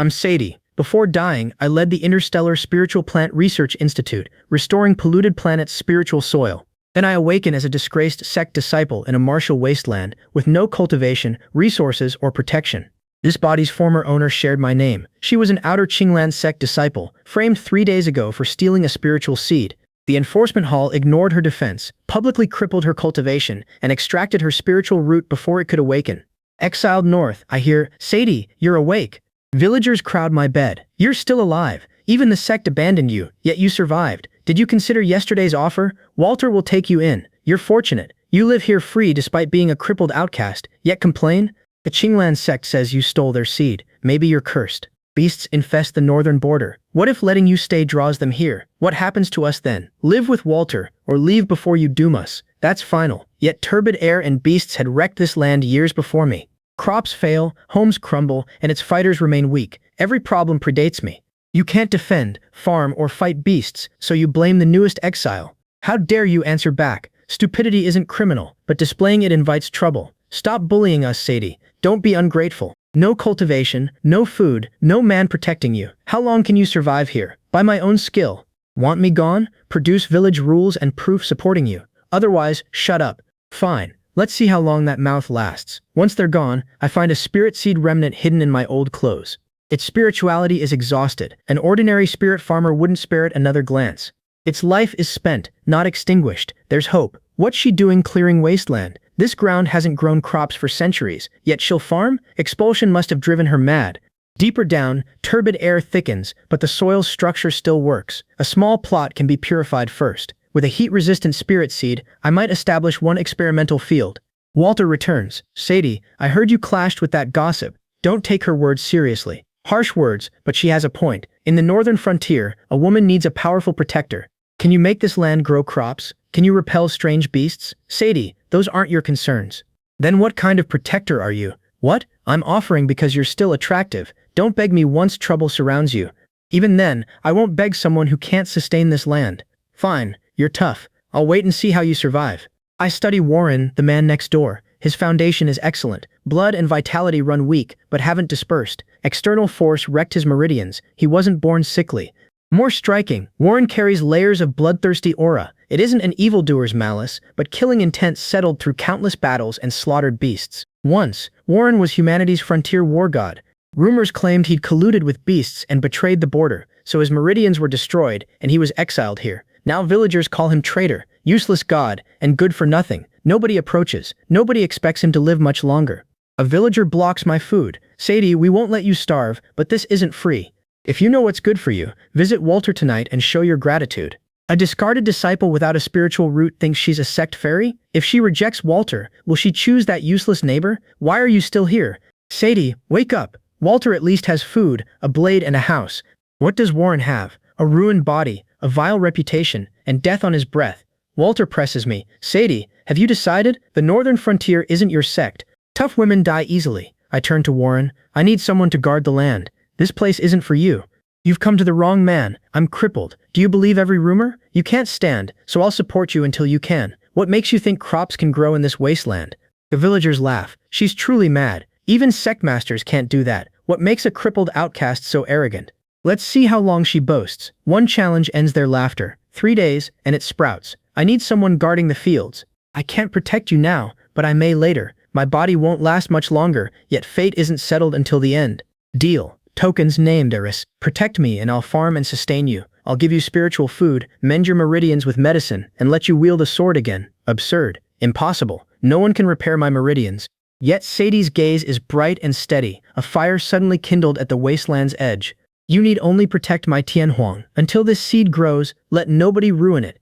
I'm Sadie. Before dying, I led the Interstellar Spiritual Plant Research Institute, restoring polluted planets' spiritual soil. Then I awaken as a disgraced sect disciple in a martial wasteland, with no cultivation, resources, or protection. This body's former owner shared my name. She was an Outer Qinglan sect disciple, framed 3 days ago for stealing a spiritual seed. The enforcement hall ignored her defense, publicly crippled her cultivation, and extracted her spiritual root before it could awaken. Exiled north, I hear, "Sadie, you're awake." Villagers crowd my bed. "You're still alive. Even the sect abandoned you, yet you survived. Did you consider yesterday's offer? Walter will take you in. You're fortunate. You live here free despite being a crippled outcast, yet complain? The Qinglan sect says you stole their seed. Maybe you're cursed. Beasts infest the northern border. What if letting you stay draws them here? What happens to us then? Live with Walter, or leave before you doom us. That's final. Yet turbid air and beasts had wrecked this land years before me. Crops fail, homes crumble, and its fighters remain weak. Every problem predates me. You can't defend, farm, or fight beasts, so you blame the newest exile. How dare you answer back? Stupidity isn't criminal, but displaying it invites trouble. Stop bullying us, Sadie. Don't be ungrateful. No cultivation, no food, no man protecting you. How long can you survive here? By my own skill. Want me gone? Produce village rules and proof supporting you. Otherwise, shut up. Fine. Let's see how long that mouth lasts. Once they're gone, I find a spirit seed remnant hidden in my old clothes. Its spirituality is exhausted. An ordinary spirit farmer wouldn't spare it another glance. Its life is spent, not extinguished. There's hope. What's she doing clearing Wasteland? This ground hasn't grown crops for centuries, yet she'll farm? Expulsion must have driven her mad. Deeper down, turbid air thickens, but the soil's structure still works. A small plot can be purified first. With a heat-resistant spirit seed, I might establish one experimental field. Walter returns. "Sadie, I heard you clashed with that gossip. Don't take her words seriously." Harsh words, but she has a point. In the northern frontier, a woman needs a powerful protector. Can you make this land grow crops? Can you repel strange beasts? Sadie, those aren't your concerns. Then what kind of protector are you? What? I'm offering because you're still attractive. Don't beg me once trouble surrounds you. Even then, I won't beg someone who can't sustain this land. Fine, you're tough. I'll wait and see how you survive. I study Warren, the man next door. His foundation is excellent. Blood and vitality run weak, but haven't dispersed. External force wrecked his meridians. He wasn't born sickly. More striking, Warren carries layers of bloodthirsty aura. It isn't an evildoer's malice, but killing intent settled through countless battles and slaughtered beasts. Once, Warren was humanity's frontier war god. Rumors claimed he'd colluded with beasts and betrayed the border, so his meridians were destroyed, and he was exiled here. Now villagers call him traitor, useless god, and good for nothing. Nobody approaches. Nobody expects him to live much longer. A villager blocks my food. "Sadie, we won't let you starve, but this isn't free. If you know what's good for you, visit Walter tonight and show your gratitude." A discarded disciple without a spiritual root thinks she's a sect fairy? If she rejects Walter, will she choose that useless neighbor? Why are you still here? Sadie, wake up. Walter at least has food, a blade, and a house. What does Warren have? A ruined body, a vile reputation, and death on his breath. Walter presses me. "Sadie, have you decided? The northern frontier isn't your sect. Tough women die easily." I turn to Warren. "I need someone to guard the land. This place isn't for you. You've come to the wrong man. I'm crippled. Do you believe every rumor? You can't stand, so I'll support you until you can. What makes you think crops can grow in this wasteland?" The villagers laugh. She's truly mad. Even sect masters can't do that. What makes a crippled outcast so arrogant? Let's see how long she boasts. One challenge ends their laughter. 3 days, and it sprouts. I need someone guarding the fields. I can't protect you now, but I may later. My body won't last much longer, yet fate isn't settled until the end. Deal. Tokens named, Eris. Protect me and I'll farm and sustain you. I'll give you spiritual food, mend your meridians with medicine, and let you wield a sword again. Absurd. Impossible. No one can repair my meridians. Yet Sadie's gaze is bright and steady. A fire suddenly kindled at the wasteland's edge. You need only protect my Tianhuang. Until this seed grows, let nobody ruin it.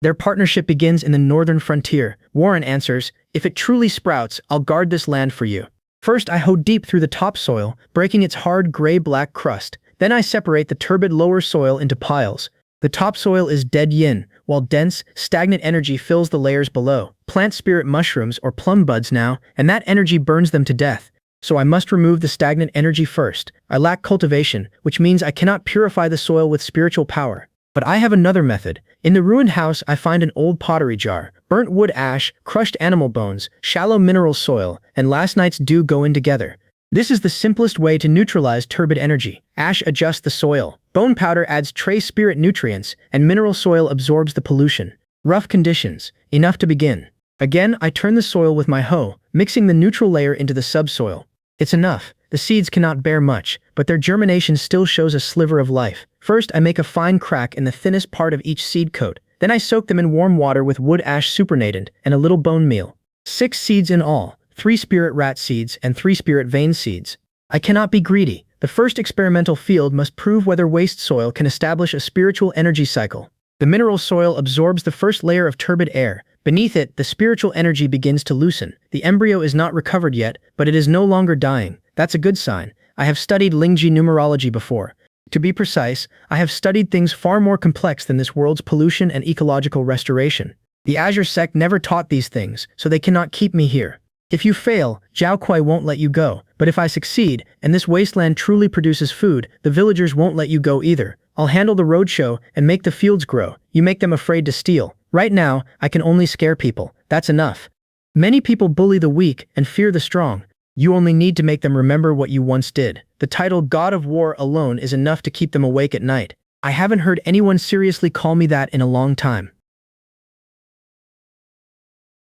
Their partnership begins in the northern frontier. Warren answers, "If it truly sprouts, I'll guard this land for you." First, I hoe deep through the topsoil, breaking its hard gray-black crust. Then I separate the turbid lower soil into piles. The topsoil is dead yin, while dense, stagnant energy fills the layers below. Plant spirit mushrooms or plum buds now, and that energy burns them to death. So I must remove the stagnant energy first. I lack cultivation, which means I cannot purify the soil with spiritual power. But I have another method. In the ruined house, I find an old pottery jar. Burnt wood ash, crushed animal bones, shallow mineral soil, and last night's dew go in together. This is the simplest way to neutralize turbid energy. Ash adjusts the soil. Bone powder adds trace spirit nutrients, and mineral soil absorbs the pollution. Rough conditions. Enough to begin. Again, I turn the soil with my hoe, mixing the neutral layer into the subsoil. It's enough. The seeds cannot bear much, but their germination still shows a sliver of life. First, I make a fine crack in the thinnest part of each seed coat. Then I soak them in warm water with wood ash supernatant and a little bone meal. 6 seeds in all, 3 spirit rat seeds and 3 spirit vein seeds. I cannot be greedy. The first experimental field must prove whether waste soil can establish a spiritual energy cycle. The mineral soil absorbs the first layer of turbid air. Beneath it, the spiritual energy begins to loosen. The embryo is not recovered yet, but it is no longer dying. That's a good sign. I have studied Lingji numerology before. To be precise, I have studied things far more complex than this world's pollution and ecological restoration. The Azure sect never taught these things, so they cannot keep me here. If you fail, Zhao Kuai won't let you go, but if I succeed, and this wasteland truly produces food, the villagers won't let you go either. I'll handle the roadshow and make the fields grow. You make them afraid to steal. Right now, I can only scare people. That's enough. Many people bully the weak and fear the strong. You only need to make them remember what you once did. The title God of War alone is enough to keep them awake at night. I haven't heard anyone seriously call me that in a long time.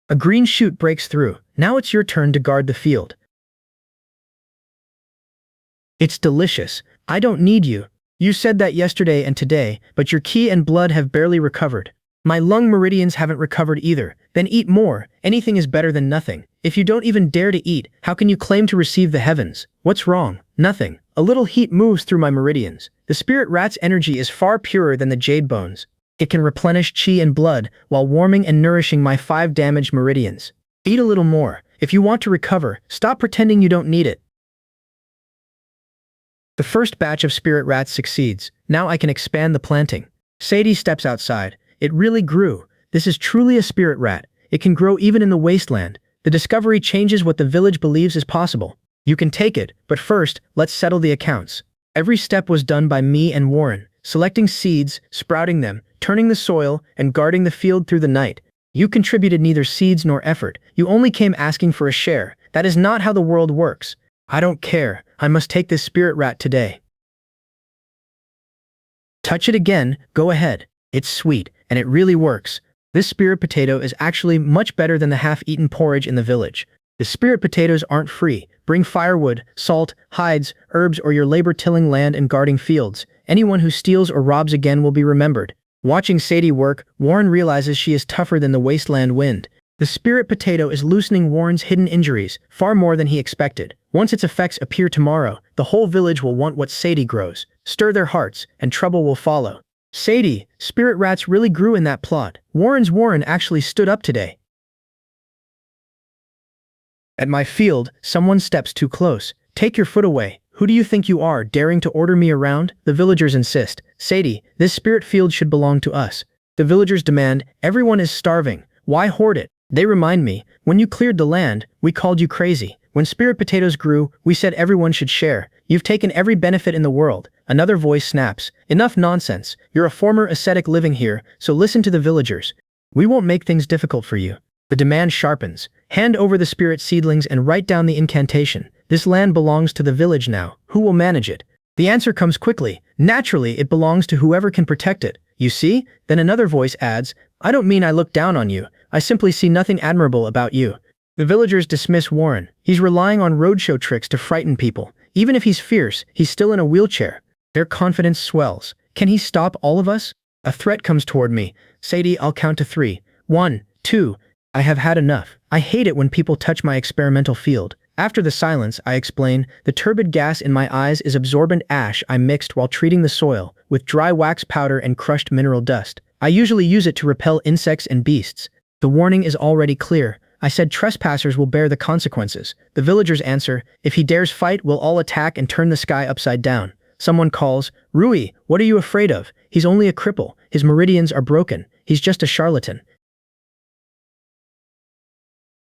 A green shoot breaks through. Now it's your turn to guard the field. It's delicious. I don't need you. You said that yesterday and today, but your ki and blood have barely recovered. My lung meridians haven't recovered either. Then eat more. Anything is better than nothing. If you don't even dare to eat, how can you claim to receive the heavens? What's wrong? Nothing. A little heat moves through my meridians. The spirit rat's energy is far purer than the jade bones. It can replenish chi and blood while warming and nourishing my 5 damaged meridians. Eat a little more. If you want to recover, stop pretending you don't need it. The first batch of spirit rats succeeds. Now I can expand the planting. Sadie steps outside. It really grew. This is truly a spirit rat. It can grow even in the wasteland. The discovery changes what the village believes is possible. You can take it, but first, let's settle the accounts. Every step was done by me and Warren, selecting seeds, sprouting them, turning the soil, and guarding the field through the night. You contributed neither seeds nor effort. You only came asking for a share. That is not how the world works. I don't care. I must take this spirit rat today. Touch it again. Go ahead. It's sweet, and it really works. This spirit potato is actually much better than the half-eaten porridge in the village. The spirit potatoes aren't free. Bring firewood, salt, hides, herbs, or your labor tilling land and guarding fields. Anyone who steals or robs again will be remembered. Watching Sadie work, Warren realizes she is tougher than the wasteland wind. The spirit potato is loosening Warren's hidden injuries, far more than he expected. Once its effects appear tomorrow, the whole village will want what Sadie grows. Stir their hearts, and trouble will follow. Sadie, spirit rats really grew in that plot. Warren actually stood up today. At my field, someone steps too close. Take your foot away. Who do you think you are, daring to order me around? The villagers insist. Sadie, this spirit field should belong to us. The villagers demand, everyone is starving. Why hoard it? They remind me, when you cleared the land, we called you crazy. When spirit potatoes grew, we said everyone should share. You've taken every benefit in the world. Another voice snaps. Enough nonsense. You're a former ascetic living here, so listen to the villagers. We won't make things difficult for you. The demand sharpens. Hand over the spirit seedlings and write down the incantation. This land belongs to the village now. Who will manage it? The answer comes quickly. Naturally, it belongs to whoever can protect it. You see? Then another voice adds, I don't mean I look down on you. I simply see nothing admirable about you. The villagers dismiss Warren. He's relying on roadshow tricks to frighten people. Even if he's fierce, he's still in a wheelchair. Their confidence swells. Can he stop all of us? A threat comes toward me. Sadie, I'll count to 3. 1, 2. I have had enough. I hate it when people touch my experimental field. After the silence, I explain, the turbid gas in my eyes is absorbent ash I mixed while treating the soil with dry wax powder and crushed mineral dust. I usually use it to repel insects and beasts. The warning is already clear. I said trespassers will bear the consequences. The villagers answer, if he dares fight, we'll all attack and turn the sky upside down. Someone calls, Rui, what are you afraid of? He's only a cripple. His meridians are broken. He's just a charlatan.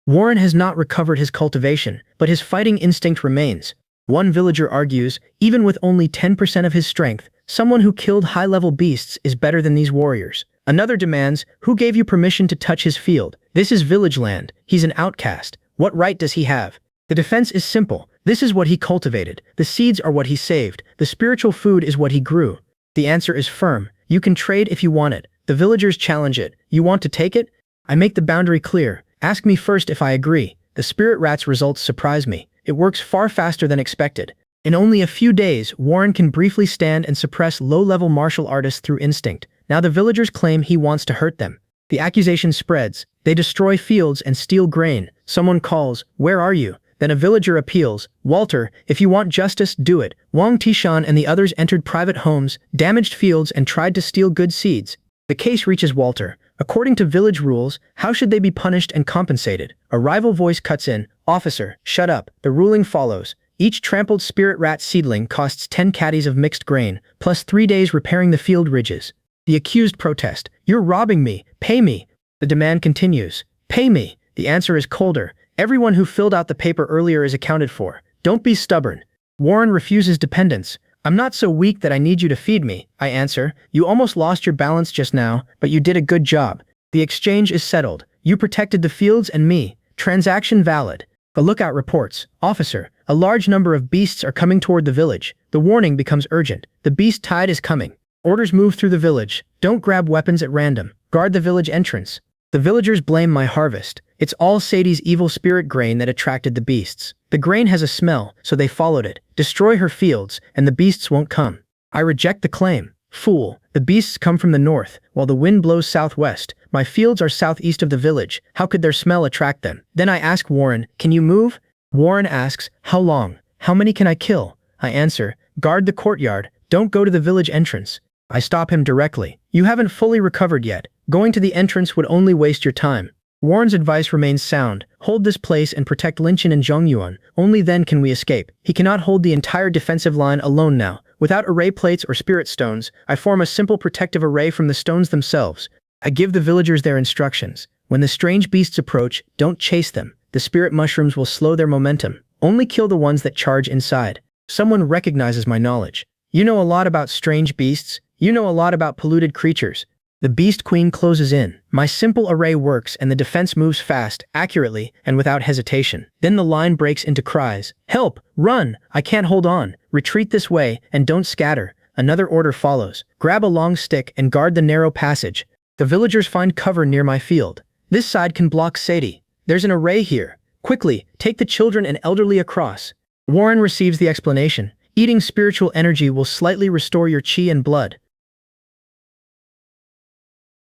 Warren has not recovered his cultivation, but his fighting instinct remains. One villager argues, even with only 10% of his strength, someone who killed high-level beasts is better than these warriors. Another demands, who gave you permission to touch his field? This is village land. He's an outcast. What right does he have? The defense is simple. This is what he cultivated. The seeds are what he saved. The spiritual food is what he grew. The answer is firm. You can trade if you want it. The villagers challenge it. You want to take it? I make the boundary clear. Ask me first if I agree. The spirit rat's results surprise me. It works far faster than expected. In only a few days, Warren can briefly stand and suppress low-level martial artists through instinct. Now the villagers claim he wants to hurt them. The accusation spreads. They destroy fields and steal grain. Someone calls, "Where are you?" Then a villager appeals, "Walter, if you want justice, do it." Wang Tishan and the others entered private homes, damaged fields, and tried to steal good seeds. The case reaches Walter. According to village rules, how should they be punished and compensated? A rival voice cuts in, "Officer, shut up." The ruling follows. Each trampled spirit rat seedling costs 10 caddies of mixed grain, plus 3 days repairing the field ridges. The accused protest, "You're robbing me. Pay me." The demand continues. "Pay me." The answer is colder. "Everyone who filled out the paper earlier is accounted for. Don't be stubborn." Warren refuses dependence. "I'm not so weak that I need you to feed me," I answer. "You almost lost your balance just now, but you did a good job." The exchange is settled. You protected the fields and me. Transaction valid. The lookout reports, "Officer, a large number of beasts are coming toward the village." The warning becomes urgent. The beast tide is coming. Orders move through the village. Don't grab weapons at random. Guard the village entrance. The villagers blame my harvest. It's all Sadie's evil spirit grain that attracted the beasts. The grain has a smell, so they followed it. Destroy her fields, and the beasts won't come. I reject the claim. Fool, the beasts come from the north, while the wind blows southwest. My fields are southeast of the village. How could their smell attract them? Then I ask Warren, "Can you move?" Warren asks, "How long? How many can I kill?" I answer, "Guard the courtyard. Don't go to the village entrance." I stop him directly. "You haven't fully recovered yet. Going to the entrance would only waste your time." Warren's advice remains sound. Hold this place and protect Linchin and Zhongyuan. Only then can we escape. He cannot hold the entire defensive line alone now. Without array plates or spirit stones, I form a simple protective array from the stones themselves. I give the villagers their instructions. When the strange beasts approach, don't chase them. The spirit mushrooms will slow their momentum. Only kill the ones that charge inside. Someone recognizes my knowledge. "You know a lot about strange beasts. You know a lot about polluted creatures." The beast queen closes in. My simple array works and the defense moves fast, accurately, and without hesitation. Then the line breaks into cries. "Help! Run! I can't hold on! Retreat this way, and don't scatter." Another order follows. "Grab a long stick and guard the narrow passage." The villagers find cover near my field. "This side can block Sadie. There's an array here. Quickly, take the children and elderly across." Warren receives the explanation. "Eating spiritual energy will slightly restore your chi and blood."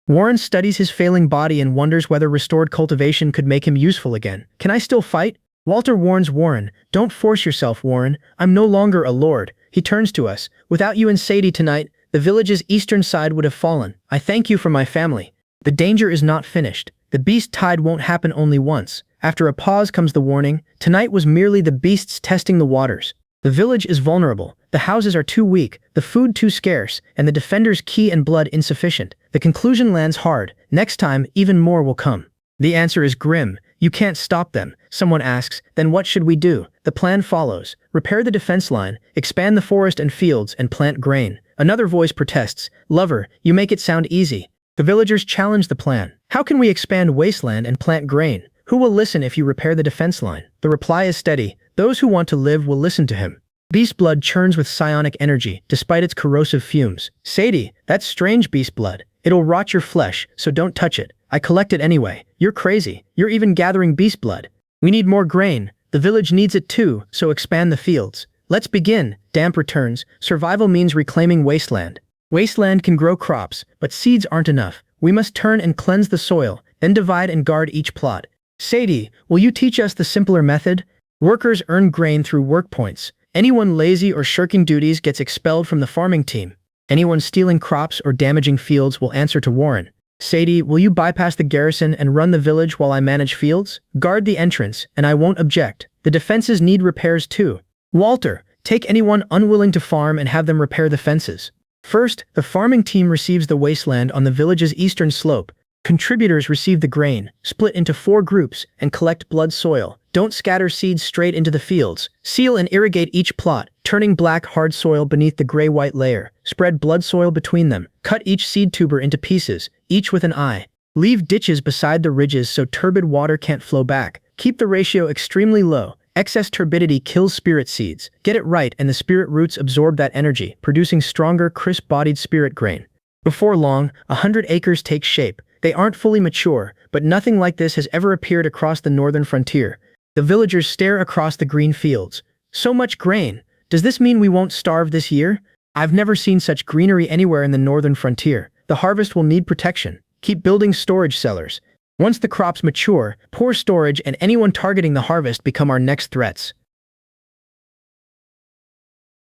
Warren studies his failing body and wonders whether restored cultivation could make him useful again. "Can I still fight?" Walter warns Warren. "Don't force yourself, Warren. I'm no longer a lord." He turns to us. "Without you and Sadie tonight, the village's eastern side would have fallen. I thank you for my family." The danger is not finished. The beast tide won't happen only once. After a pause comes the warning. Tonight was merely the beasts testing the waters. The village is vulnerable. The houses are too weak, the food too scarce, and the defenders' ki and blood insufficient. The conclusion lands hard. Next time, even more will come. The answer is grim. You can't stop them. Someone asks, "Then what should we do?" The plan follows. Repair the defense line, expand the forest and fields, and plant grain. Another voice protests, "Lover, you make it sound easy." The villagers challenge the plan. "How can we expand Wasteland and plant grain? Who will listen if you repair the defense line?" The reply is steady. "Those who want to live will listen to him." Beast blood churns with psionic energy, despite its corrosive fumes. "Sadie, that's strange beast blood. It'll rot your flesh, so don't touch it." "I collect it anyway." "You're crazy. You're even gathering beast blood." "We need more grain. The village needs it too, so expand the fields." "Let's begin." Damp returns. Survival means reclaiming Wasteland. Wasteland can grow crops, but seeds aren't enough. We must turn and cleanse the soil, then divide and guard each plot. "Sadie, will you teach us the simpler method?" Workers earn grain through work points. Anyone lazy or shirking duties gets expelled from the farming team. Anyone stealing crops or damaging fields will answer to Warren. "Sadie, will you bypass the garrison and run the village while I manage fields? Guard the entrance, and I won't object. The defenses need repairs too." "Walter, take anyone unwilling to farm and have them repair the fences." First, the farming team receives the wasteland on the village's eastern slope. Contributors receive the grain, split into 4 groups, and collect blood soil. Don't scatter seeds straight into the fields. Seal and irrigate each plot, turning black hard soil beneath the gray-white layer. Spread blood soil between them. Cut each seed tuber into pieces, each with an eye. Leave ditches beside the ridges so turbid water can't flow back. Keep the ratio extremely low. Excess turbidity kills spirit seeds. Get it right and the spirit roots absorb that energy, producing stronger, crisp-bodied spirit grain. Before long, 100 acres take shape. They aren't fully mature, but nothing like this has ever appeared across the northern frontier. The villagers stare across the green fields. So much grain. Does this mean we won't starve this year? I've never seen such greenery anywhere in the northern frontier. The harvest will need protection. Keep building storage cellars. Once the crops mature, poor storage and anyone targeting the harvest become our next threats.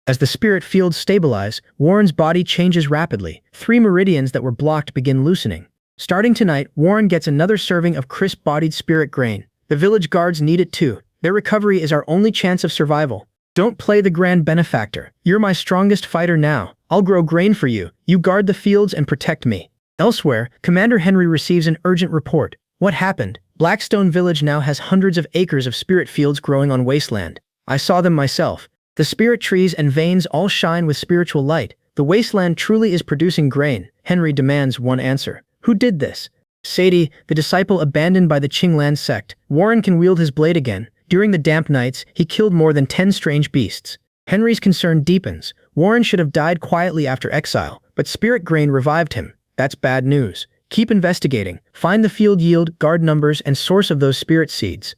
As the spirit fields stabilize, Warren's body changes rapidly. 3 meridians that were blocked begin loosening. Starting tonight, Warren gets another serving of crisp-bodied spirit grain. The village guards need it too. Their recovery is our only chance of survival. Don't play the grand benefactor. You're my strongest fighter now. I'll grow grain for you. You guard the fields and protect me. Elsewhere, Commander Henry receives an urgent report. What happened? Blackstone Village now has hundreds of acres of spirit fields growing on Wasteland. I saw them myself. The spirit trees and veins all shine with spiritual light. The Wasteland truly is producing grain. Henry demands one answer. Who did this? Sadie, the disciple abandoned by the Qinglan sect. Warren can wield his blade again. During the damp nights, he killed more than 10 strange beasts. Henry's concern deepens. Warren should have died quietly after exile, but spirit grain revived him. That's bad news. Keep investigating. Find the field yield, guard numbers, and source of those spirit seeds.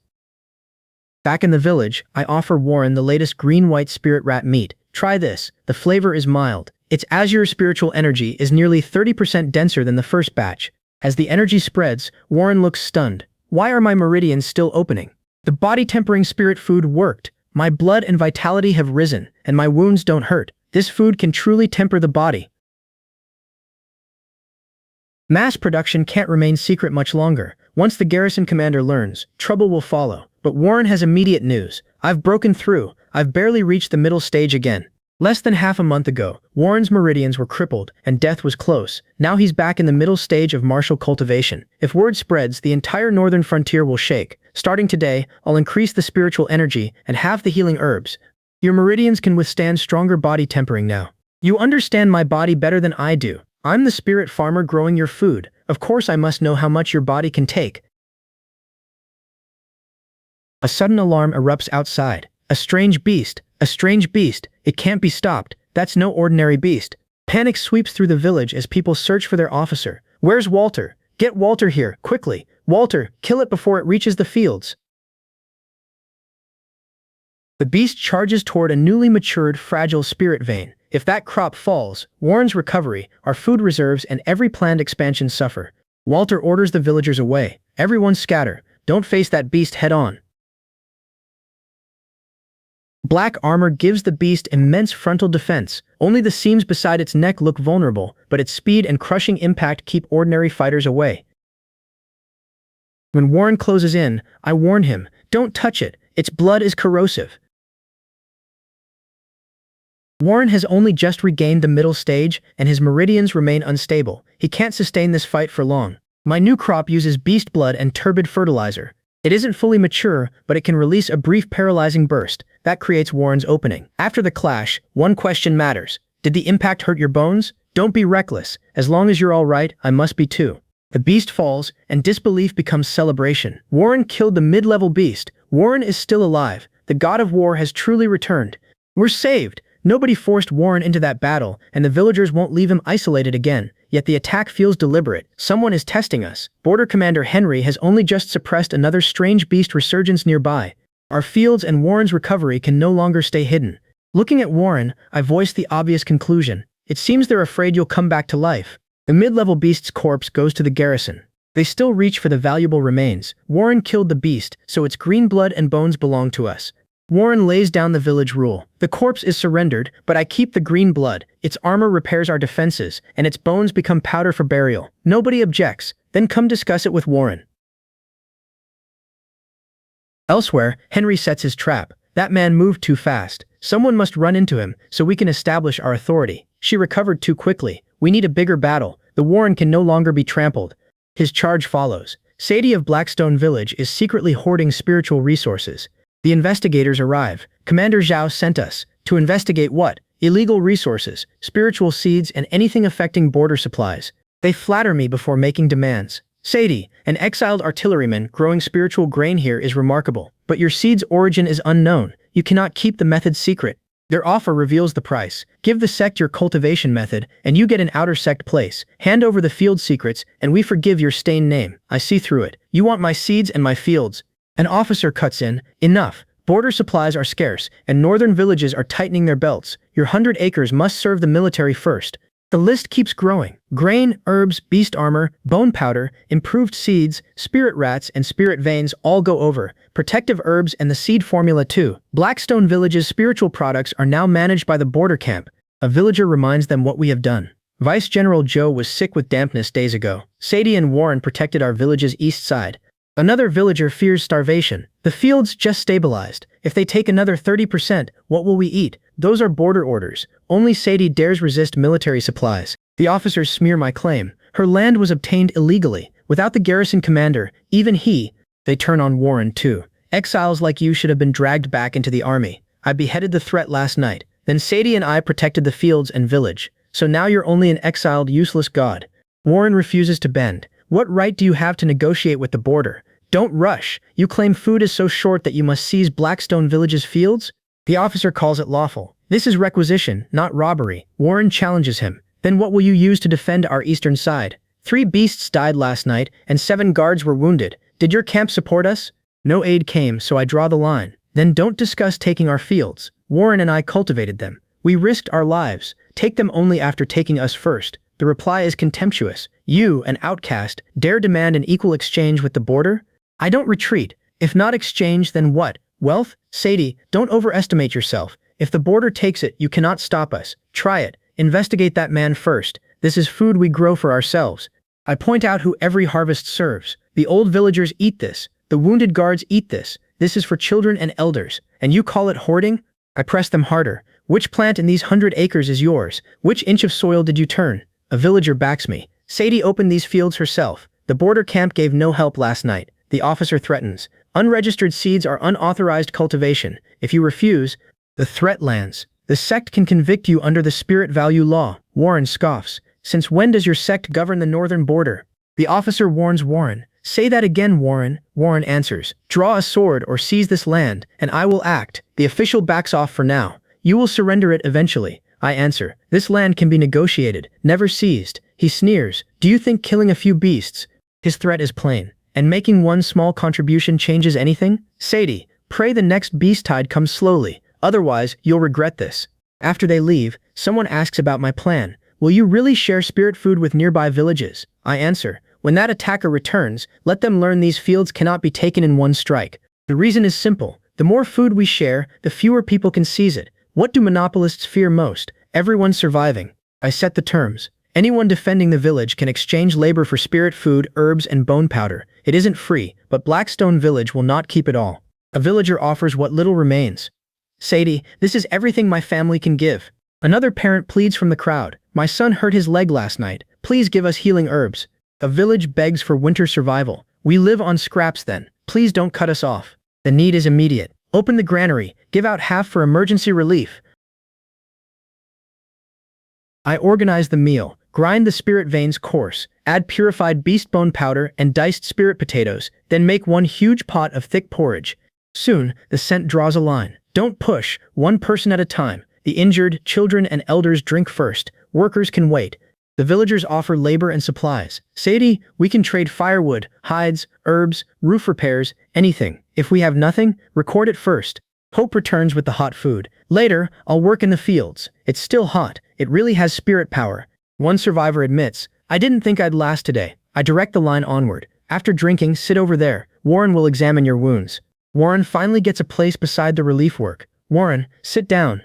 Back in the village, I offer Warren the latest green-white spirit rat meat. Try this. The flavor is mild. Its azure spiritual energy is nearly 30% denser than the first batch. As the energy spreads, Warren looks stunned. Why are my meridians still opening? The body-tempering spirit food worked. My blood and vitality have risen, and my wounds don't hurt. This food can truly temper the body. Mass production can't remain secret much longer. Once the garrison commander learns, trouble will follow. But Warren has immediate news. I've broken through. I've barely reached the middle stage again. Less than half a month ago, Warren's meridians were crippled, and death was close. Now he's back in the middle stage of martial cultivation. If word spreads, the entire northern frontier will shake. Starting today, I'll increase the spiritual energy and halve the healing herbs. Your meridians can withstand stronger body tempering now. You understand my body better than I do. I'm the spirit farmer growing your food. Of course I must know how much your body can take. A sudden alarm erupts outside. A strange beast. A strange beast. It can't be stopped. That's no ordinary beast. Panic sweeps through the village as people search for their officer. Where's Walter? Get Walter here, quickly. Walter, kill it before it reaches the fields. The beast charges toward a newly matured, fragile spirit vein. If that crop falls, Warren's recovery, our food reserves, and every planned expansion suffer. Walter orders the villagers away. Everyone scatter. Don't face that beast head-on. Black armor gives the beast immense frontal defense. Only the seams beside its neck look vulnerable, but its speed and crushing impact keep ordinary fighters away. When Warren closes in, I warn him, don't touch it. Its blood is corrosive. Warren has only just regained the middle stage, and his meridians remain unstable. He can't sustain this fight for long. My new crop uses beast blood and turbid fertilizer. It isn't fully mature, but it can release a brief paralyzing burst. That creates Warren's opening. After the clash, one question matters. Did the impact hurt your bones? Don't be reckless. As long as you're all right, I must be too. The beast falls, and disbelief becomes celebration. Warren killed the mid-level beast. Warren is still alive. The god of war has truly returned. We're saved. Nobody forced Warren into that battle, and the villagers won't leave him isolated again. Yet the attack feels deliberate. Someone is testing us. Border Commander Henry has only just suppressed another strange beast resurgence nearby. Our fields and Warren's recovery can no longer stay hidden. Looking at Warren, I voice the obvious conclusion. It seems they're afraid you'll come back to life. The mid-level beast's corpse goes to the garrison. They still reach for the valuable remains. Warren killed the beast, so its green blood and bones belong to us. Warren lays down the village rule. The corpse is surrendered, but I keep the green blood. Its armor repairs our defenses, and its bones become powder for burial. Nobody objects. Then come discuss it with Warren. Elsewhere, Henry sets his trap. That man moved too fast. Someone must run into him, so we can establish our authority. She recovered too quickly. We need a bigger battle. The Warren can no longer be trampled. His charge follows. Sadie of Blackstone Village is secretly hoarding spiritual resources. The investigators arrive. Commander Zhao sent us. To investigate what? Illegal resources, spiritual seeds, and anything affecting border supplies. They flatter me before making demands. Sadie, an exiled artilleryman growing spiritual grain here is remarkable. but your seed's origin is unknown. You cannot keep the method secret. Their offer reveals the price. Give the sect your cultivation method, and you get an outer sect place. Hand over the field secrets, and we forgive your stained name. I see through it. You want my seeds and my fields. An officer cuts in. Enough. Border supplies are scarce, and northern villages are tightening their belts. Your 100 acres must serve the military first. The list keeps growing. Grain, herbs, beast armor, bone powder, improved seeds, spirit rats, and spirit veins all go over. Protective herbs and the seed formula too. Blackstone Village's spiritual products are now managed by the border camp. A villager reminds them what we have done. Vice General Joe was sick with dampness days ago. Sadie and Warren protected our village's east side. Another villager fears starvation. The fields just stabilized. If they take another 30%, what will we eat? Those are border orders. Only Sadie dares resist military supplies. The officers smear my claim. Her land was obtained illegally. Without the garrison commander, even he. They turn on Warren too. Exiles like you should have been dragged back into the army. I beheaded the threat last night. Then Sadie and I protected the fields and village. So now you're only an exiled, useless god. Warren refuses to bend. What right do you have to negotiate with the border? Don't rush. You claim food is so short that you must seize Blackstone Village's fields? The officer calls it lawful. This is requisition, not robbery. Warren challenges him. Then what will you use to defend our eastern side? 3 beasts died last night, and 7 guards were wounded. Did your camp support us? No aid came, so I draw the line. Then don't discuss taking our fields. Warren and I cultivated them. We risked our lives. Take them only after taking us first. The reply is contemptuous. You, an outcast, dare demand an equal exchange with the border? I don't retreat. If not exchange, then what? Wealth? Sadie, don't overestimate yourself. If the border takes it, you cannot stop us. Try it. Investigate that man first. This is food we grow for ourselves. I point out who every harvest serves. The old villagers eat this. The wounded guards eat this. This is for children and elders. And you call it hoarding? I press them harder. Which plant in these 100 acres is yours? Which inch of soil did you turn? A villager backs me. Sadie opened these fields herself. The border camp gave no help last night. The officer threatens. Unregistered seeds are unauthorized cultivation. If you refuse, the threat lands. The sect can convict you under the spirit value law. Warren scoffs. Since when does your sect govern the northern border? The officer warns Warren. Say that again, Warren. Warren answers. Draw a sword or seize this land, and I will act. The official backs off for now. You will surrender it eventually. I answer. This land can be negotiated, never seized. He sneers. Do you think killing a few beasts? His threat is plain. And making one small contribution changes anything? Sadie, pray the next beast tide comes slowly. Otherwise, you'll regret this. After they leave, someone asks about my plan. Will you really share spirit food with nearby villages? I answer. When that attacker returns, let them learn these fields cannot be taken in one strike. The reason is simple. The more food we share, the fewer people can seize it. What do monopolists fear most? Everyone surviving. I set the terms. Anyone defending the village can exchange labor for spirit food, herbs, and bone powder. It isn't free, but Blackstone Village will not keep it all. A villager offers what little remains. Sadie, this is everything my family can give. Another parent pleads from the crowd. My son hurt his leg last night. Please give us healing herbs. A village begs for winter survival. We live on scraps then. Please don't cut us off. The need is immediate. Open the granary. Give out half for emergency relief. I organize the meal. Grind the spirit veins coarse, add purified beast bone powder and diced spirit potatoes, then make one huge pot of thick porridge. Soon, the scent draws a line. Don't push, one person at a time. The injured, children, and elders drink first. Workers can wait. The villagers offer labor and supplies. Sadie, we can trade firewood, hides, herbs, roof repairs, anything. If we have nothing, record it first. Hope returns with the hot food. Later, I'll work in the fields. It's still hot. It really has spirit power. One survivor admits, I didn't think I'd last today. I direct the line onward. After drinking, sit over there. Warren will examine your wounds. Warren finally gets a place beside the relief work. Warren, sit down.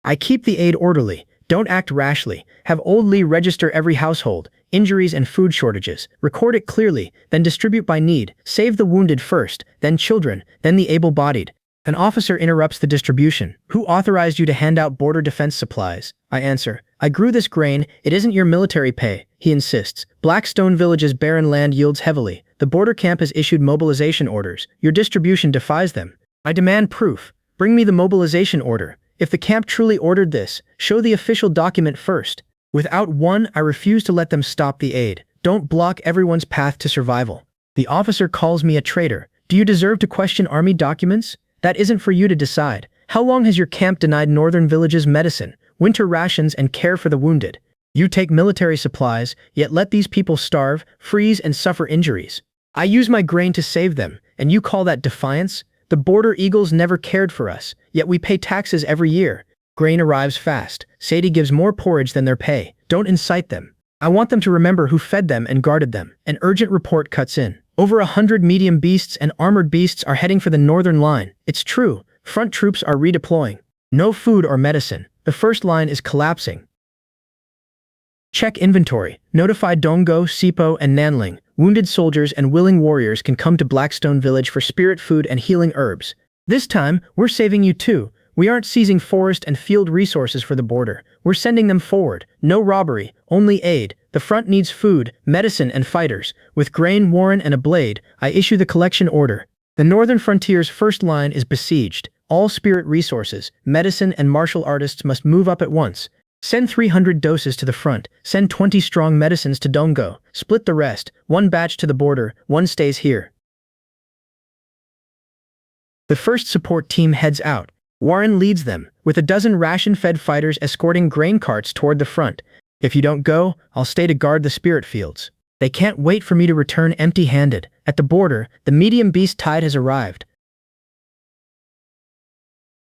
I keep the aid orderly. Don't act rashly. Have Old Lee register every household, injuries and food shortages. Record it clearly, then distribute by need. Save the wounded first, then children, then the able-bodied. An officer interrupts the distribution. Who authorized you to hand out border defense supplies? I answer. I grew this grain. It isn't your military pay. He insists. Blackstone Village's barren land yields heavily. The border camp has issued mobilization orders. Your distribution defies them. I demand proof. Bring me the mobilization order. If the camp truly ordered this, show the official document first. Without one, I refuse to let them stop the aid. Don't block everyone's path to survival. The officer calls me a traitor. Do you deserve to question army documents? That isn't for you to decide. How long has your camp denied northern villages medicine, winter rations, and care for the wounded? You take military supplies, yet let these people starve, freeze, and suffer injuries. I use my grain to save them, and you call that defiance? The border eagles never cared for us, yet we pay taxes every year. Grain arrives fast. Sadie gives more porridge than their pay. Don't incite them. I want them to remember who fed them and guarded them. An urgent report cuts in. Over 100 medium beasts and armored beasts are heading for the northern line. It's true. Front troops are redeploying. No food or medicine. The first line is collapsing. Check inventory. Notify Donggo, Sipo, and Nanling. Wounded soldiers and willing warriors can come to Blackstone Village for spirit food and healing herbs. This time, we're saving you too. We aren't seizing forest and field resources for the border. We're sending them forward. No robbery, only aid. The front needs food, medicine, and fighters. With grain, Warren, and a blade, I issue the collection order. The northern frontier's first line is besieged. All spirit resources, medicine, and martial artists must move up at once. Send 300 doses to the front. Send 20 strong medicines to Donggo. Split the rest. 1 batch to the border, 1 stays here. The first support team heads out. Warren leads them, with a dozen ration-fed fighters escorting grain carts toward the front. If you don't go, I'll stay to guard the spirit fields. They can't wait for me to return empty-handed. At the border, the medium beast tide has arrived.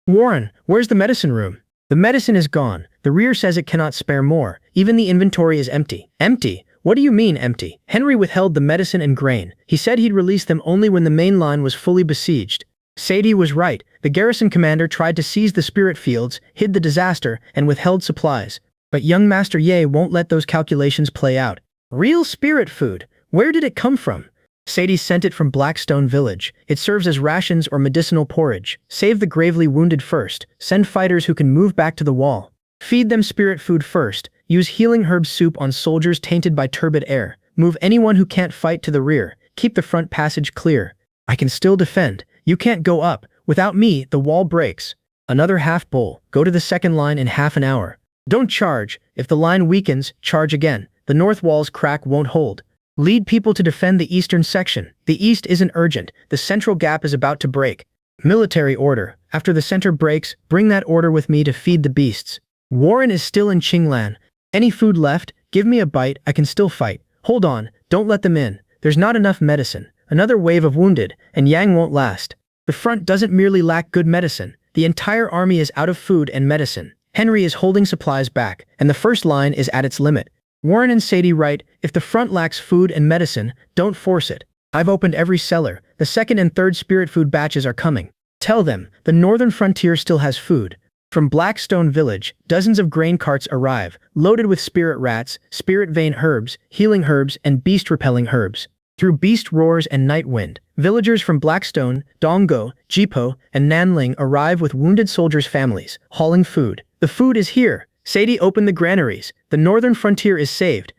Warren, where's the medicine room? The medicine is gone. The rear says it cannot spare more. Even the inventory is empty. Empty? What do you mean empty? Henry withheld the medicine and grain. He said he'd release them only when the main line was fully besieged. Sadie was right. The garrison commander tried to seize the spirit fields, hid the disaster, and withheld supplies. But young Master Ye won't let those calculations play out. Real spirit food? Where did it come from? Sadie sent it from Blackstone Village. It serves as rations or medicinal porridge. Save the gravely wounded first. Send fighters who can move back to the wall. Feed them spirit food first. Use healing herb soup on soldiers tainted by turbid air. Move anyone who can't fight to the rear. Keep the front passage clear. I can still defend. You can't go up. Without me, the wall breaks. Another half bowl. Go to the second line in half an hour. Don't charge. If the line weakens, charge again. The north wall's crack won't hold. Lead people to defend the eastern section. The east isn't urgent. The central gap is about to break. Military order. After the center breaks, bring that order with me to feed the beasts. Warren is still in Qinglan. Any food left? Give me a bite. I can still fight. Hold on. Don't let them in. There's not enough medicine. Another wave of wounded, and Yang won't last. The front doesn't merely lack good medicine. The entire army is out of food and medicine. Henry is holding supplies back, and the first line is at its limit. Warren and Sadie write, if the front lacks food and medicine, don't force it. I've opened every cellar. The second and third spirit food batches are coming. Tell them, the northern frontier still has food. From Blackstone Village, dozens of grain carts arrive, loaded with spirit rats, spirit vein herbs, healing herbs, and beast-repelling herbs. Through beast roars and night wind, villagers from Blackstone, Donggo, Jipo, and Nanling arrive with wounded soldiers' families, hauling food. The food is here. Sadie opened the granaries. The northern frontier is saved.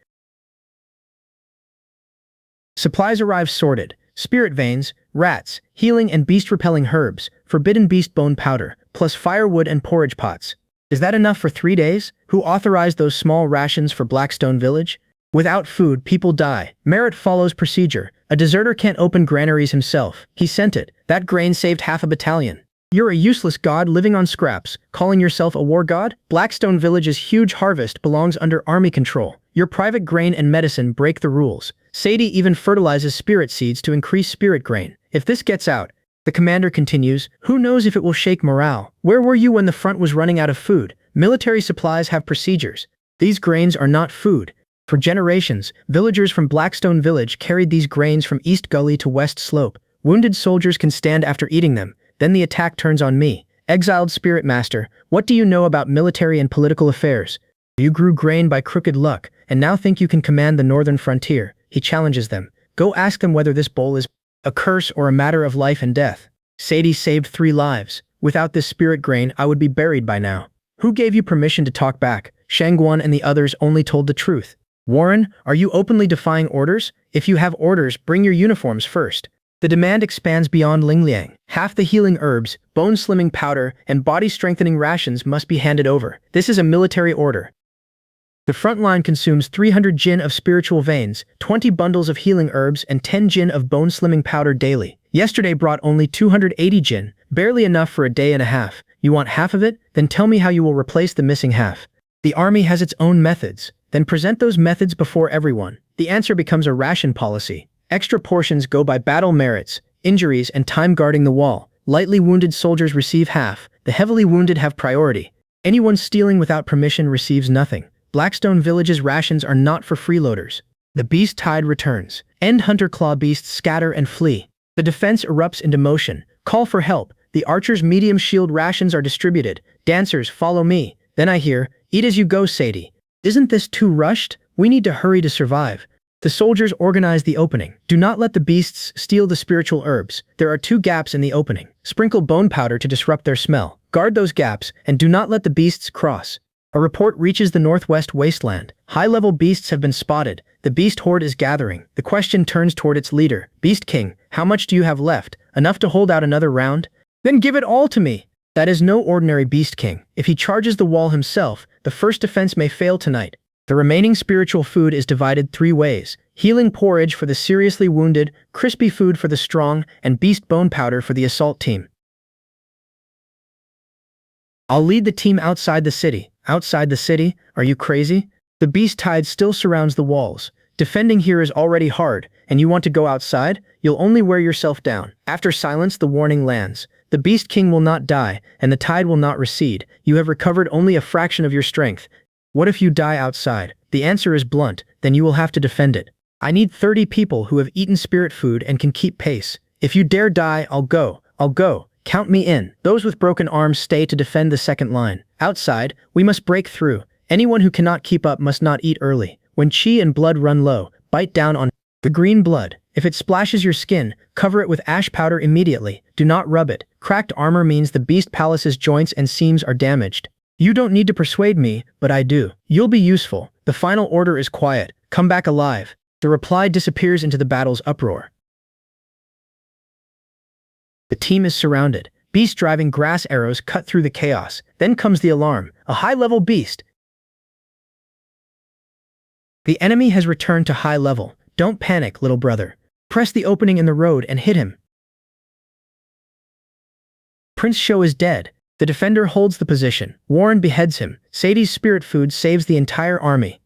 Supplies arrive sorted. Spirit veins, rats, healing and beast-repelling herbs, forbidden beast bone powder, plus firewood and porridge pots. Is that enough for 3 days? Who authorized those small rations for Blackstone Village? Without food, people die. Merit follows procedure. A deserter can't open granaries himself. He sent it. That grain saved half a battalion. You're a useless god living on scraps, calling yourself a war god? Blackstone Village's huge harvest belongs under army control. Your private grain and medicine break the rules. Sadie even fertilizes spirit seeds to increase spirit grain. If this gets out, the commander continues, who knows if it will shake morale? Where were you when the front was running out of food? Military supplies have procedures. These grains are not food. For generations, villagers from Blackstone Village carried these grains from East Gully to West Slope. Wounded soldiers can stand after eating them. Then the attack turns on me. Exiled Spirit Master, what do you know about military and political affairs? You grew grain by crooked luck, and now think you can command the northern frontier. He challenges them. Go ask them whether this bowl is a curse or a matter of life and death. Sadie saved 3 lives. Without this spirit grain, I would be buried by now. Who gave you permission to talk back? Shangguan and the others only told the truth. Warren, are you openly defying orders? If you have orders, bring your uniforms first. The demand expands beyond Lingliang. Half the healing herbs, bone-slimming powder, and body-strengthening rations must be handed over. This is a military order. The front line consumes 300 jin of spiritual veins, 20 bundles of healing herbs, and 10 jin of bone slimming powder daily. Yesterday brought only 280 jin, barely enough for a day and a half. You want half of it? Then tell me how you will replace the missing half. The army has its own methods. Then present those methods before everyone. The answer becomes a ration policy. Extra portions go by battle merits, injuries, and time guarding the wall. Lightly wounded soldiers receive half. The heavily wounded have priority. Anyone stealing without permission receives nothing. Blackstone Village's rations are not for freeloaders. The beast tide returns. End hunter claw beasts scatter and flee. The defense erupts into motion. Call for help. The archer's medium shield rations are distributed. Dancers, follow me. Then I hear, eat as you go, Sadie. Isn't this too rushed? We need to hurry to survive. The soldiers organize the opening. Do not let the beasts steal the spiritual herbs. There are 2 gaps in the opening. Sprinkle bone powder to disrupt their smell. Guard those gaps, and do not let the beasts cross. A report reaches the northwest wasteland. High-level beasts have been spotted. The beast horde is gathering. The question turns toward its leader. Beast King, how much do you have left? Enough to hold out another round? Then give it all to me. That is no ordinary Beast King. If he charges the wall himself, the first defense may fail tonight. The remaining spiritual food is divided 3 ways. Healing porridge for the seriously wounded, crispy food for the strong, and beast bone powder for the assault team. I'll lead the team outside the city. Outside the city? Are you crazy? The beast tide still surrounds the walls. Defending here is already hard, and you want to go outside? You'll only wear yourself down. After silence, the warning lands. The Beast King will not die, and the tide will not recede. You have recovered only a fraction of your strength. What if you die outside? The answer is blunt, then you will have to defend it. I need 30 people who have eaten spirit food and can keep pace. If you dare die, I'll go. I'll go. Count me in. Those with broken arms stay to defend the second line. Outside, we must break through. Anyone who cannot keep up must not eat early. When chi and blood run low, bite down on the green blood. If it splashes your skin, cover it with ash powder immediately. Do not rub it. Cracked armor means the beast palace's joints and seams are damaged. You don't need to persuade me, but I do. You'll be useful. The final order is quiet. Come back alive. The reply disappears into the battle's uproar. The team is surrounded. Beast driving grass arrows cut through the chaos. Then comes the alarm. A high-level beast. The enemy has returned to high level. Don't panic, little brother. Press the opening in the road and hit him. Prince Sho is dead. The defender holds the position. Warren beheads him. Sadie's spirit food saves the entire army.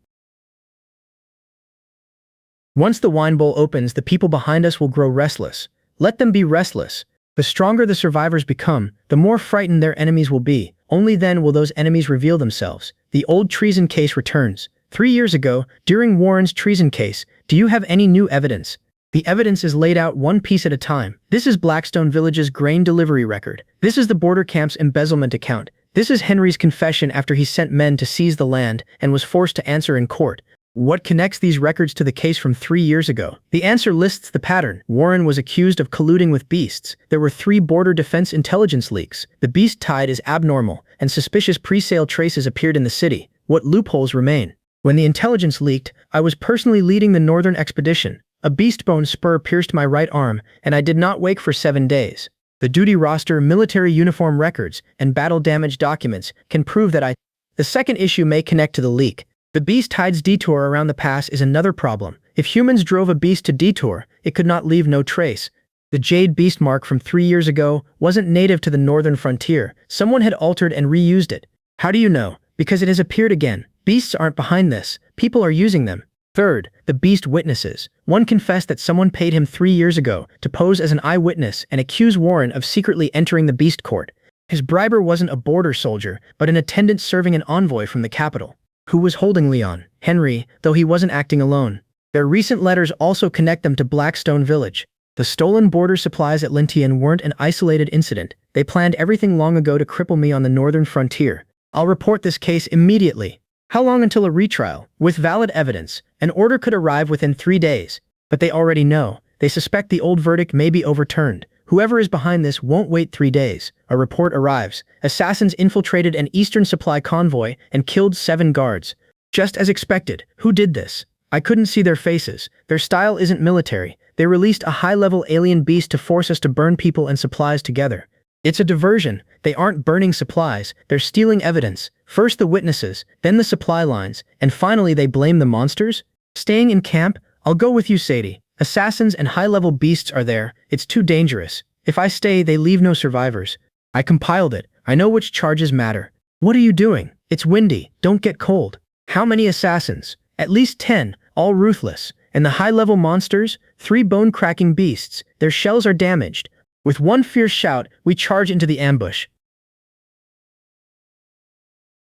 Once the wine bowl opens, the people behind us will grow restless. Let them be restless. The stronger the survivors become, the more frightened their enemies will be. Only then will those enemies reveal themselves. The old treason case returns. 3 years ago, during Warren's treason case, do you have any new evidence? The evidence is laid out one piece at a time. This is Blackstone Village's grain delivery record. This is the border camp's embezzlement account. This is Henry's confession after he sent men to seize the land and was forced to answer in court. What connects these records to the case from 3 years ago? The answer lists the pattern. Warren was accused of colluding with beasts. There were 3 border defense intelligence leaks. The beast tide is abnormal, and suspicious pre-sale traces appeared in the city. What loopholes remain? When the intelligence leaked, I was personally leading the northern expedition. A beast bone spur pierced my right arm, and I did not wake for 7 days. The duty roster, military uniform records, and battle damage documents can prove that The second issue may connect to the leak. The beast tide's detour around the pass is another problem. If humans drove a beast to detour, it could not leave no trace. The jade beast mark from 3 years ago wasn't native to the northern frontier. Someone had altered and reused it. How do you know? Because it has appeared again. Beasts aren't behind this. People are using them. Third, the beast witnesses. One confessed that someone paid him 3 years ago to pose as an eyewitness and accuse Warren of secretly entering the beast court. His briber wasn't a border soldier, but an attendant serving an envoy from the capital. Who was holding Leon? Henry, though he wasn't acting alone. Their recent letters also connect them to Blackstone Village. The stolen border supplies at Lintian weren't an isolated incident. They planned everything long ago to cripple me on the northern frontier. I'll report this case immediately. How long until a retrial? With valid evidence, an order could arrive within 3 days. But they already know. They suspect the old verdict may be overturned. Whoever is behind this won't wait 3 days. A report arrives. Assassins infiltrated an eastern supply convoy and killed 7 guards. Just as expected. Who did this? I couldn't see their faces. Their style isn't military. They released a high-level alien beast to force us to burn people and supplies together. It's a diversion. They aren't burning supplies, they're stealing evidence. First the witnesses, then the supply lines, and finally they blame the monsters? Staying in camp? I'll go with you, Sadie. Assassins and high-level beasts are there. It's too dangerous. If I stay, they leave no survivors. I compiled it. I know which charges matter. What are you doing? It's windy. Don't get cold. How many assassins? At least 10, all ruthless. And the high-level monsters? 3 bone-cracking beasts. Their shells are damaged. With one fierce shout, we charge into the ambush.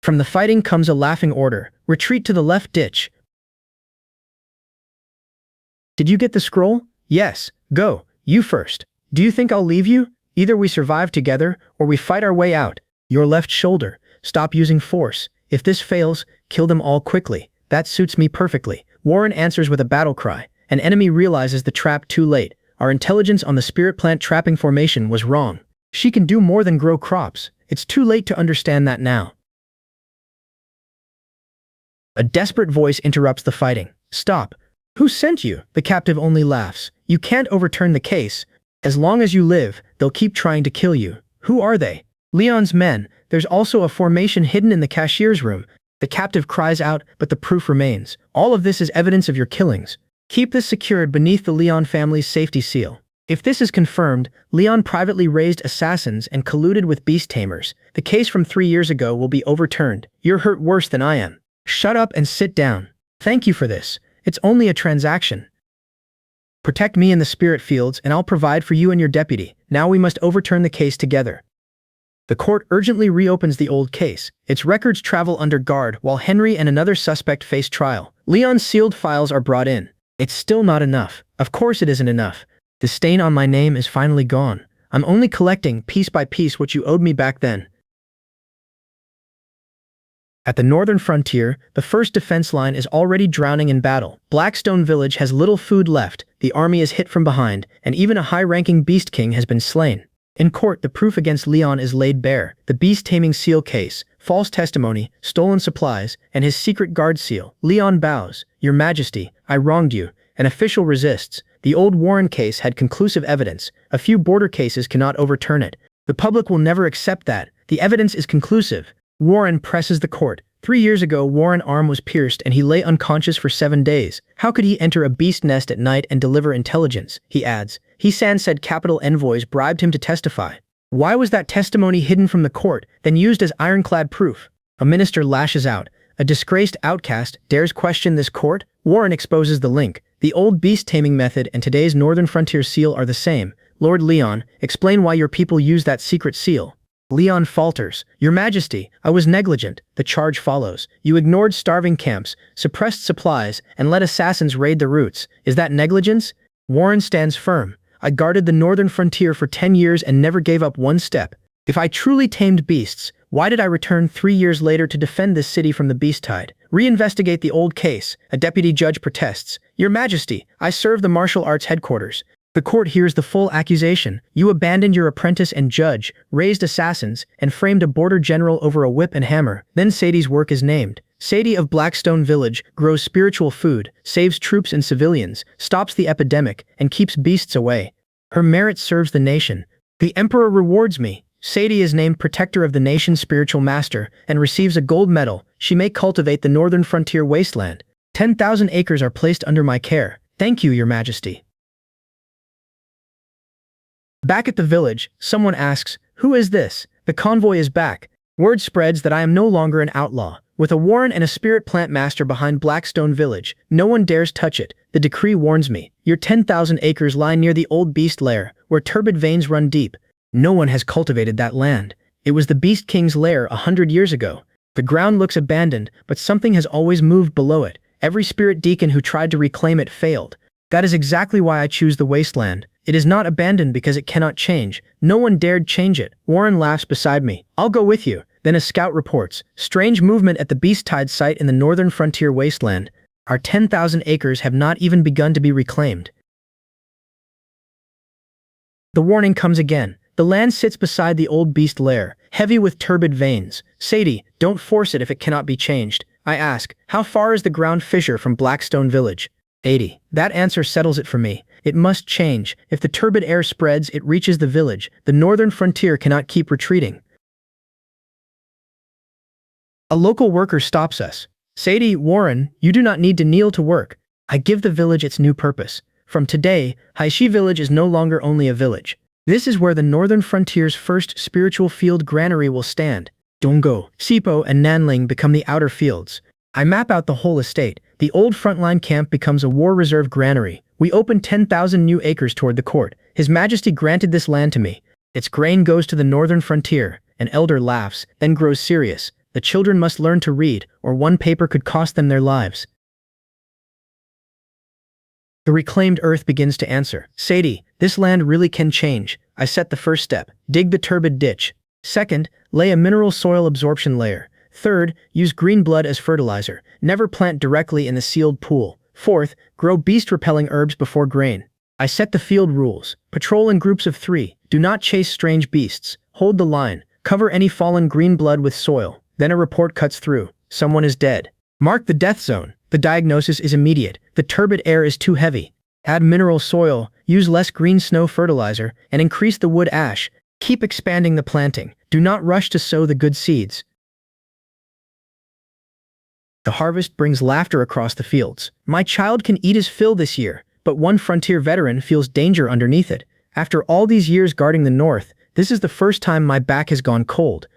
From the fighting comes a laughing order. Retreat to the left ditch. Did you get the scroll? Yes. Go. You first. Do you think I'll leave you? Either we survive together, or we fight our way out. Your left shoulder. Stop using force. If this fails, kill them all quickly. That suits me perfectly. Warren answers with a battle cry. An enemy realizes the trap too late. Our intelligence on the spirit plant trapping formation was wrong. She can do more than grow crops. It's too late to understand that now. A desperate voice interrupts the fighting. Stop. Who sent you? The captive only laughs. You can't overturn the case. As long as you live, they'll keep trying to kill you. Who are they? Leon's men. There's also a formation hidden in the cashier's room. The captive cries out, but the proof remains. All of this is evidence of your killings. Keep this secured beneath the Leon family's safety seal. If this is confirmed, Leon privately raised assassins and colluded with beast tamers. The case from 3 years ago will be overturned. You're hurt worse than I am. Shut up and sit down. Thank you for this. It's only a transaction. Protect me in the spirit fields and I'll provide for you and your deputy. Now we must overturn the case together. The court urgently reopens the old case. Its records travel under guard while Henry and another suspect face trial. Leon's sealed files are brought in. It's still not enough. Of course it isn't enough. The stain on my name is finally gone. I'm only collecting piece by piece what you owed me back then. At the northern frontier, the first defense line is already drowning in battle. Blackstone Village has little food left, the army is hit from behind, and even a high-ranking beast king has been slain. In court, the proof against Leon is laid bare. The beast-taming seal case, false testimony, stolen supplies, and his secret guard seal. Leon bows. Your Majesty, I wronged you. An official resists. The old Warren case had conclusive evidence. A few border cases cannot overturn it. The public will never accept that. The evidence is conclusive. Warren presses the court. 3 years ago, Warren's arm was pierced and he lay unconscious for 7 days. How could he enter a beast nest at night and deliver intelligence? He adds. He-san said capital envoys bribed him to testify. Why was that testimony hidden from the court, then used as ironclad proof? A minister lashes out. A disgraced outcast dares question this court? Warren exposes the link. The old beast-taming method and today's Northern Frontier seal are the same. Lord Leon, explain why your people use that secret seal. Leon falters. Your Majesty, I was negligent. The charge follows. You ignored starving camps, suppressed supplies, and let assassins raid the routes. Is that negligence? Warren stands firm. I guarded the northern frontier for 10 years and never gave up one step. If I truly tamed beasts, why did I return 3 years later to defend this city from the beast tide? Reinvestigate the old case. A deputy judge protests. Your Majesty, I serve the martial arts headquarters. The court hears the full accusation. You abandoned your apprentice and judge, raised assassins, and framed a border general over a whip and hammer. Then Sadie's work is named. Sadie of Blackstone Village grows spiritual food, saves troops and civilians, stops the epidemic, and keeps beasts away. Her merit serves the nation. The Emperor rewards me. Sadie is named Protector of the Nation's Spiritual Master and receives a gold medal. She may cultivate the Northern Frontier Wasteland. 10,000 acres are placed under my care. Thank you, Your Majesty. Back at the village, someone asks, who is this? The convoy is back. Word spreads that I am no longer an outlaw. With a Warren and a spirit plant master behind Blackstone Village, no one dares touch it. The decree warns me. Your 10,000 acres lie near the old beast lair, where turbid veins run deep. No one has cultivated that land. It was the Beast King's lair 100 years ago. The ground looks abandoned, but something has always moved below it. Every spirit deacon who tried to reclaim it failed. That is exactly why I choose the Wasteland. It is not abandoned because it cannot change. No one dared change it. Warren laughs beside me. I'll go with you. Then a scout reports. Strange movement at the Beast Tide site in the Northern Frontier Wasteland. Our 10,000 acres have not even begun to be reclaimed. The warning comes again. The land sits beside the old beast lair, heavy with turbid veins. Sadie, don't force it if it cannot be changed. I ask, how far is the ground fissure from Blackstone Village? 80. That answer settles it for me. It must change. If the turbid air spreads, it reaches the village. The northern frontier cannot keep retreating. A local worker stops us. Sadie, Warren, you do not need to kneel to work. I give the village its new purpose. From today, Haishi village is no longer only a village. This is where the northern frontier's first spiritual field granary will stand. Donggo, Sipo, and Nanling become the outer fields. I map out the whole estate. The old frontline camp becomes a war reserve granary. We open 10,000 new acres toward the court. His Majesty granted this land to me. Its grain goes to the northern frontier. An elder laughs, then grows serious. The children must learn to read, or one paper could cost them their lives. The reclaimed earth begins to answer. Sadie, this land really can change. I set the first step. Dig the turbid ditch. Second, lay a mineral soil absorption layer. Third, use green blood as fertilizer. Never plant directly in the sealed pool. Fourth, grow beast-repelling herbs before grain. I set the field rules. Patrol in groups of 3. Do not chase strange beasts. Hold the line. Cover any fallen green blood with soil. Then a report cuts through. Someone is dead. Mark the death zone. The diagnosis is immediate. The turbid air is too heavy. Add mineral soil, use less green snow fertilizer, and increase the wood ash. Keep expanding the planting. Do not rush to sow the good seeds. The harvest brings laughter across the fields. My child can eat his fill this year, but one frontier veteran feels danger underneath it. After all these years guarding the north, this is the first time my back has gone cold.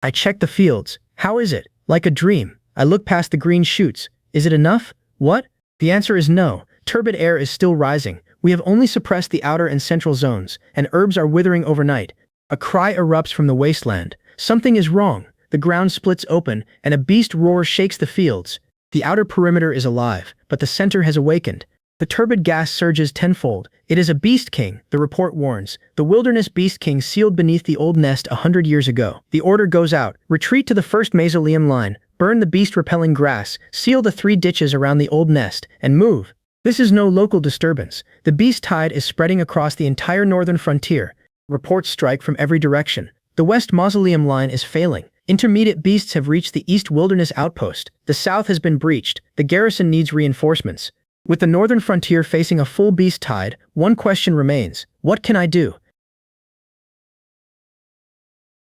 I check the fields. How is it? Like a dream. I look past the green shoots. Is it enough? What? The answer is no. Turbid air is still rising. We have only suppressed the outer and central zones, and herbs are withering overnight. A cry erupts from the wasteland. Something is wrong. The ground splits open, and a beast roar shakes the fields. The outer perimeter is alive, but the center has awakened. The turbid gas surges tenfold. It is a beast king, the report warns. The wilderness beast king sealed beneath the old nest 100 years ago. The order goes out. Retreat to the first mausoleum line. Burn the beast-repelling grass. Seal the 3 ditches around the old nest, and move. This is no local disturbance. The beast tide is spreading across the entire northern frontier. Reports strike from every direction. The west mausoleum line is failing. Intermediate beasts have reached the east wilderness outpost. The south has been breached. The garrison needs reinforcements. With the northern frontier facing a full beast tide, one question remains. What can I do?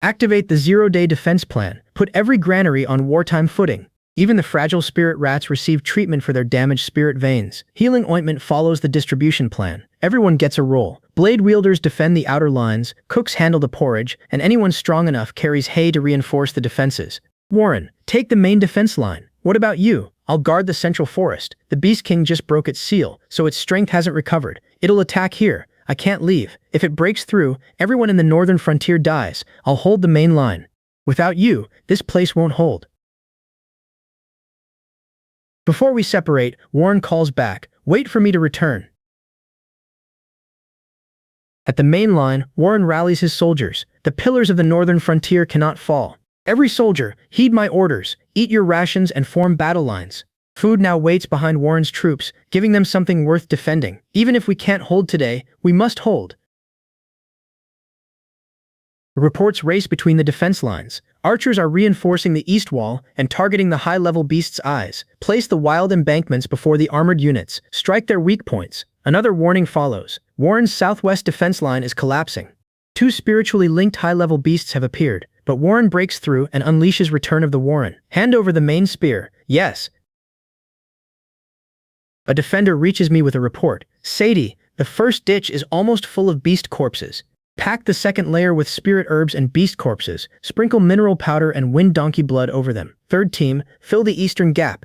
Activate the 0-day defense plan. Put every granary on wartime footing. Even the fragile spirit rats receive treatment for their damaged spirit veins. Healing ointment follows the distribution plan. Everyone gets a role. Blade wielders defend the outer lines, cooks handle the porridge, and anyone strong enough carries hay to reinforce the defenses. Warren, take the main defense line. What about you? I'll guard the central forest. The Beast King just broke its seal, so its strength hasn't recovered. It'll attack here. I can't leave. If it breaks through, everyone in the northern frontier dies. I'll hold the main line. Without you, this place won't hold. Before we separate, Warren calls back. Wait for me to return. At the main line, Warren rallies his soldiers. The pillars of the northern frontier cannot fall. Every soldier, heed my orders. Eat your rations and form battle lines. Food now waits behind Warren's troops, giving them something worth defending. Even if we can't hold today, we must hold. The reports race between the defense lines. Archers are reinforcing the east wall and targeting the high-level beast's eyes. Place the wild embankments before the armored units. Strike their weak points. Another warning follows. Warren's southwest defense line is collapsing. 2 spiritually linked high-level beasts have appeared, but Warren breaks through and unleashes Return of the Warren. Hand over the main spear. Yes. A defender reaches me with a report. Sadie, the first ditch is almost full of beast corpses. Pack the second layer with spirit herbs and beast corpses. Sprinkle mineral powder and wind donkey blood over them. Third team, fill the eastern gap.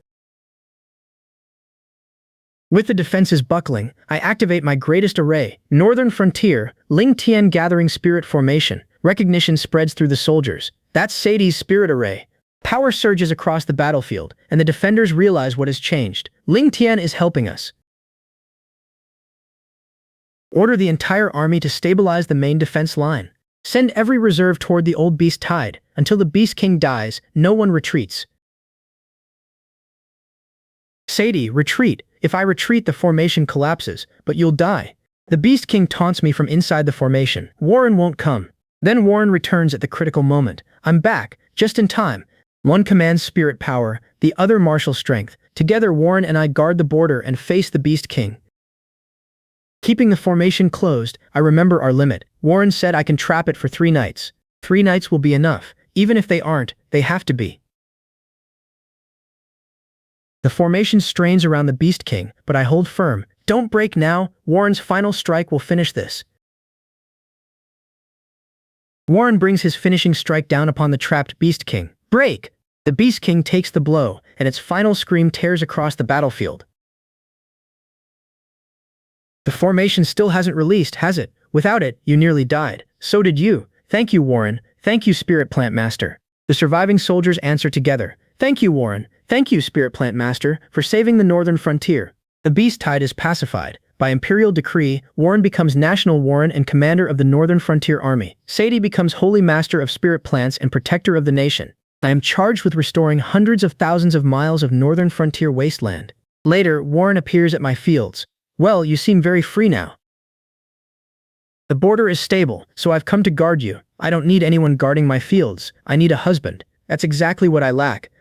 With the defenses buckling, I activate my greatest array. Northern Frontier, Ling Tian Gathering Spirit Formation. Recognition spreads through the soldiers. That's Sadie's spirit array. Power surges across the battlefield, and the defenders realize what has changed. Ling Tian is helping us. Order the entire army to stabilize the main defense line. Send every reserve toward the old beast tide. Until the Beast King dies, no one retreats. Sadie, retreat. If I retreat, the formation collapses, but you'll die. The Beast King taunts me from inside the formation. Warren won't come. Then Warren returns at the critical moment. I'm back, just in time. One commands spirit power, the other martial strength. Together Warren and I guard the border and face the Beast King. Keeping the formation closed, I remember our limit. Warren said I can trap it for 3 nights. 3 nights will be enough. Even if they aren't, they have to be. The formation strains around the Beast King, but I hold firm. Don't break now. Warren's final strike will finish this. Warren brings his finishing strike down upon the trapped Beast King. Break! The Beast King takes the blow, and its final scream tears across the battlefield. The formation still hasn't released, has it? Without it, you nearly died. So did you. Thank you, Warren. Thank you, Spirit Plant Master. The surviving soldiers answer together. Thank you, Warren. Thank you, Spirit Plant Master, for saving the northern frontier. The beast tide is pacified. By imperial decree, Warren becomes National Warren and commander of the Northern Frontier Army. Sadie becomes Holy Master of Spirit Plants and protector of the nation. I am charged with restoring hundreds of thousands of miles of Northern Frontier wasteland. Later, Warren appears at my fields. Well, you seem very free now. The border is stable, so I've come to guard you. I don't need anyone guarding my fields. I need a husband. That's exactly what I lack.